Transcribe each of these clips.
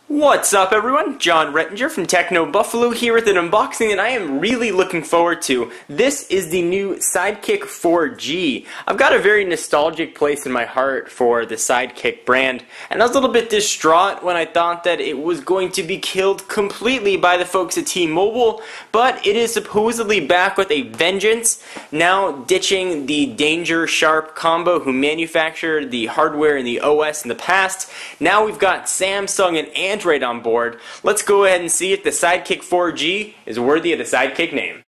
What's up everyone? John Rettinger from Techno Buffalo here with an unboxing that I am really looking forward to. This is the new Sidekick 4G. I've got a very nostalgic place in my heart for the Sidekick brand, and I was a little bit distraught when I thought that it was going to be killed completely by the folks at T-Mobile, but it is supposedly back with a vengeance, now ditching the Danger Sharp combo who manufactured the hardware and the OS in the past. Now we've got Samsung and Android on board. Let's go ahead and see if the Sidekick 4G is worthy of the Sidekick name.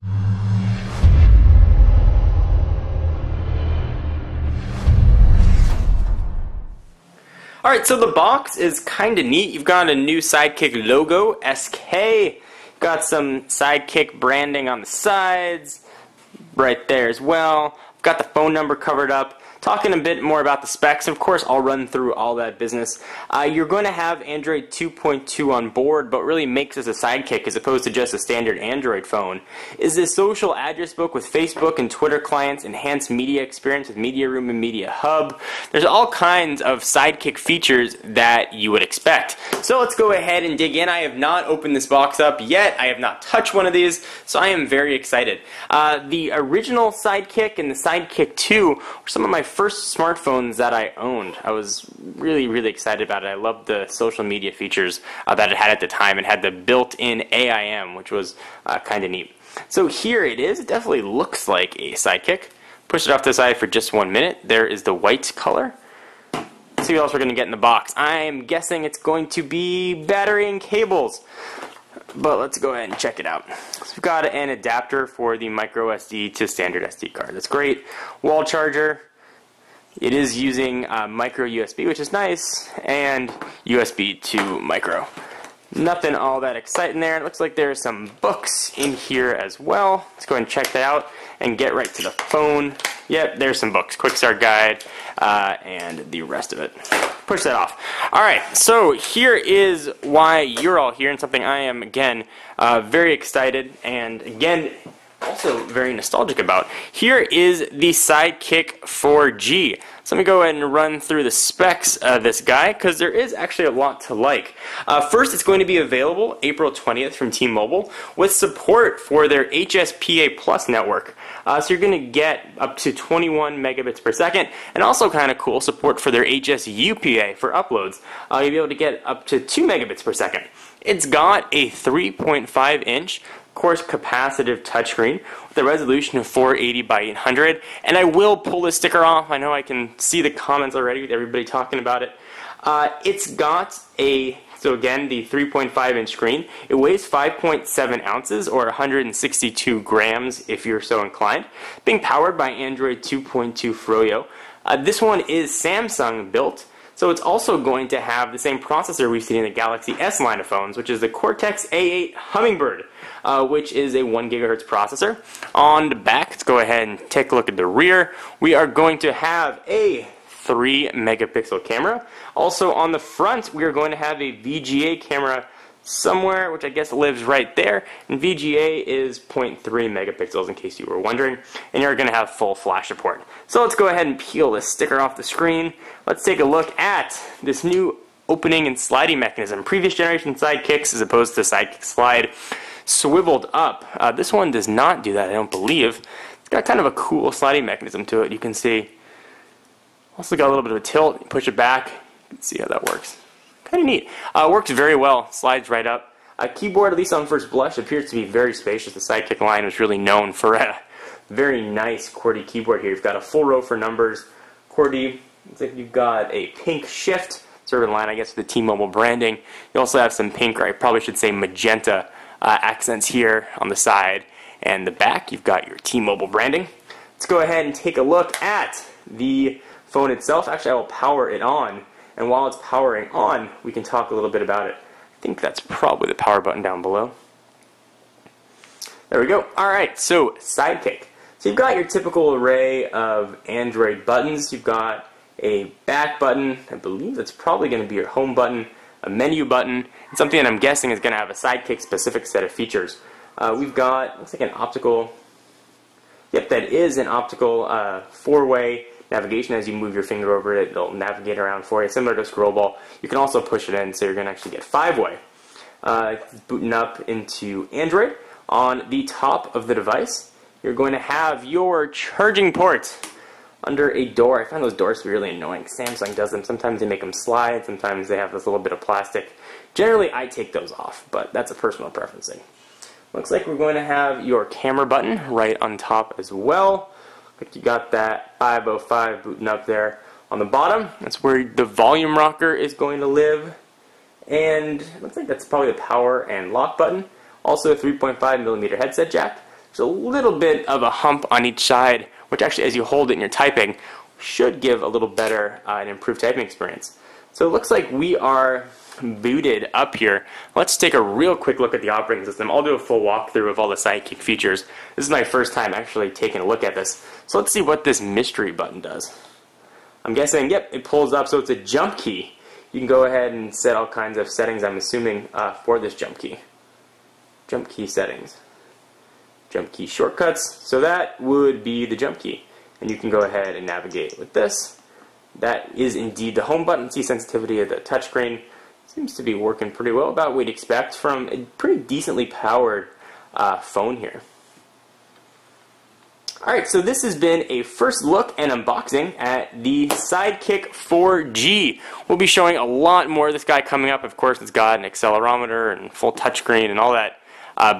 Alright, so the box is kind of neat. You've got a new Sidekick logo, SK. Got some Sidekick branding on the sides, right there as well. Got the phone number covered up. Talking a bit more about the specs, of course I'll run through all that business. You're going to have Android 2.2 on board, but what really makes this a Sidekick as opposed to just a standard Android phone is this social address book with Facebook and Twitter clients, enhanced media experience with Media Room and Media Hub. There's all kinds of Sidekick features that you would expect. So let's go ahead and dig in. I have not opened this box up yet. I have not touched one of these, so I am very excited. The original Sidekick and the Sidekick 2 were some of my first smartphones that I owned. I was really excited about it. I loved the social media features that it had at the time. It had the built-in AIM, which was kind of neat. So here it is. It definitely looks like a Sidekick. Push it off to the side for just 1 minute. There is the white color. Let's see what else we're going to get in the box. I'm guessing it's going to be battery and cables. But let's go ahead and check it out. So we've got an adapter for the micro SD to standard SD card. That's great. Wall charger. It is using micro USB, which is nice, and USB to micro. Nothing all that exciting there. It looks like there are some books in here as well. Let's go ahead and check that out and get right to the phone. Yep, there's some books. Quick start guide and the rest of it. Push that off. Alright, so here is why you're all here and something I am, again, very excited and, again, also very nostalgic about. Here is the Sidekick 4G. So let me go ahead and run through the specs of this guy because there is actually a lot to like. First, it's going to be available April 20th from T-Mobile with support for their HSPA Plus network. So you're going to get up to 21 megabits per second, and also kind of cool, support for their HSUPA for uploads. You'll be able to get up to 2 megabits per second. It's got a 3.5 inch of course, capacitive touchscreen with a resolution of 480 by 800, and I will pull this sticker off. I know I can see the comments already with everybody talking about it. It's got so again, the 3.5 inch screen. It weighs 5.7 ounces or 162 grams if you're so inclined. Being powered by Android 2.2 Froyo. This one is Samsung built. So it's also going to have the same processor we've seen in the Galaxy S line of phones, which is the Cortex A8 Hummingbird, which is a 1 gigahertz processor. On the back, let's go ahead and take a look at the rear. We are going to have a 3 megapixel camera. Also on the front, we are going to have a VGA camera somewhere, which I guess lives right there, and VGA is 0.3 megapixels in case you were wondering, and you're going to have full flash support. So let's go ahead and peel this sticker off the screen. Let's take a look at this new opening and sliding mechanism. Previous generation Sidekicks, as opposed to Sidekick Slide, swiveled up. This one does not do that, I don't believe. It's got kind of a cool sliding mechanism to it. You can see, also got a little bit of a tilt. You push it back, you can see how that works. Kind of neat. Works very well. Slides right up. Keyboard, at least on first blush, appears to be very spacious. The Sidekick line was really known for a very nice QWERTY keyboard here. You've got a full row for numbers. QWERTY, looks like you've got a pink shift, sort of in line, I guess, with the T-Mobile branding. You also have some pink, or I probably should say magenta, accents here on the side. And the back, you've got your T-Mobile branding. Let's go ahead and take a look at the phone itself. Actually, I will power it on. And while it's powering on, we can talk a little bit about it. I think that's probably the power button down below. There we go. Alright, so Sidekick. So you've got your typical array of Android buttons. You've got a back button. I believe that's probably going to be your home button, a menu button, and something that I'm guessing is going to have a Sidekick specific set of features. We've got, looks like an optical, yep, that is an optical 4-way navigation. As you move your finger over it, it'll navigate around for you, similar to a scroll ball. You can also push it in, so you're going to actually get 5-way. Booting up into Android. On the top of the device, you're going to have your charging port under a door. I find those doors to be really annoying. Samsung does them. Sometimes they make them slide. Sometimes they have this little bit of plastic. Generally, I take those off, but that's a personal preference thing. Looks like we're going to have your camera button right on top as well. Like you got that 505 booting up there on the bottom. That's where the volume rocker is going to live. And it looks like that's probably the power and lock button. Also a 3.5mm headset jack. There's a little bit of a hump on each side, which actually, as you hold it and you're typing, should give a little better and improved typing experience. So it looks like we are booted up here. Let's take a real quick look at the operating system. I'll do a full walkthrough of all the Sidekick features. This is my first time actually taking a look at this. So let's see what this mystery button does. I'm guessing, yep, it pulls up, so it's a jump key. You can go ahead and set all kinds of settings, I'm assuming, for this jump key. Jump key settings. Jump key shortcuts. So that would be the jump key. And you can go ahead and navigate with this. That is indeed the home button. See sensitivity of the touchscreen. Seems to be working pretty well, about what we'd expect from a pretty decently powered phone here. Alright, so this has been a first look and unboxing at the Sidekick 4G. We'll be showing a lot more of this guy coming up. Of course, it's got an accelerometer and full touchscreen and all that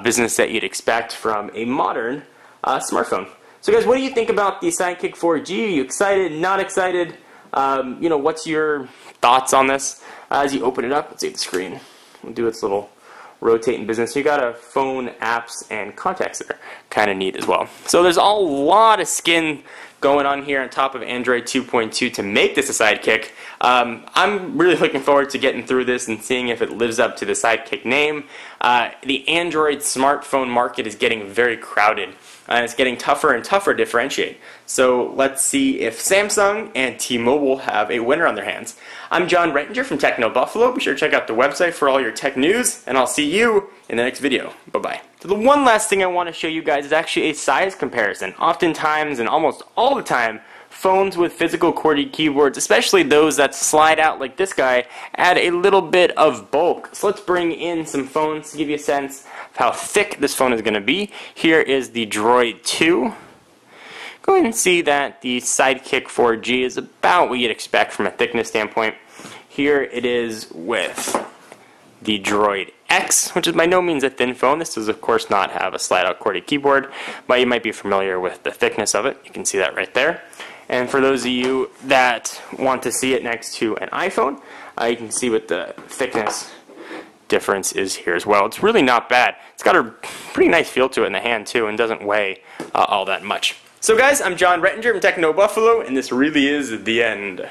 business that you'd expect from a modern smartphone. So guys, what do you think about the Sidekick 4G? Are you excited, not excited? You know, what's your thoughts on this? As you open it up, let's see the screen. We'll do its little rotating business. You got a phone, apps, and contacts that are kind of neat as well. So there's a lot of skin going on here on top of Android 2.2 to make this a Sidekick. I'm really looking forward to getting through this and seeing if it lives up to the Sidekick name. The Android smartphone market is getting very crowded. And it's getting tougher and tougher to differentiate. So let's see if Samsung and T-Mobile have a winner on their hands. I'm John Rettinger from Techno Buffalo. Be sure to check out the website for all your tech news, and I'll see you in the next video. Bye-bye. So the one last thing I want to show you guys is actually a size comparison. Oftentimes, and almost all the time, phones with physical QWERTY keyboards, especially those that slide out like this guy, add a little bit of bulk. So let's bring in some phones to give you a sense of how thick this phone is going to be. Here is the Droid 2. Go ahead and see that the Sidekick 4G is about what you'd expect from a thickness standpoint. Here it is with the Droid X, which is by no means a thin phone. This does of course not have a slide-out QWERTY keyboard, but you might be familiar with the thickness of it. You can see that right there. And for those of you that want to see it next to an iPhone, you can see what the thickness difference is here as well. It's really not bad. It's got a pretty nice feel to it in the hand too, and doesn't weigh all that much. So guys, I'm John Rettinger from Techno Buffalo, and this really is the end.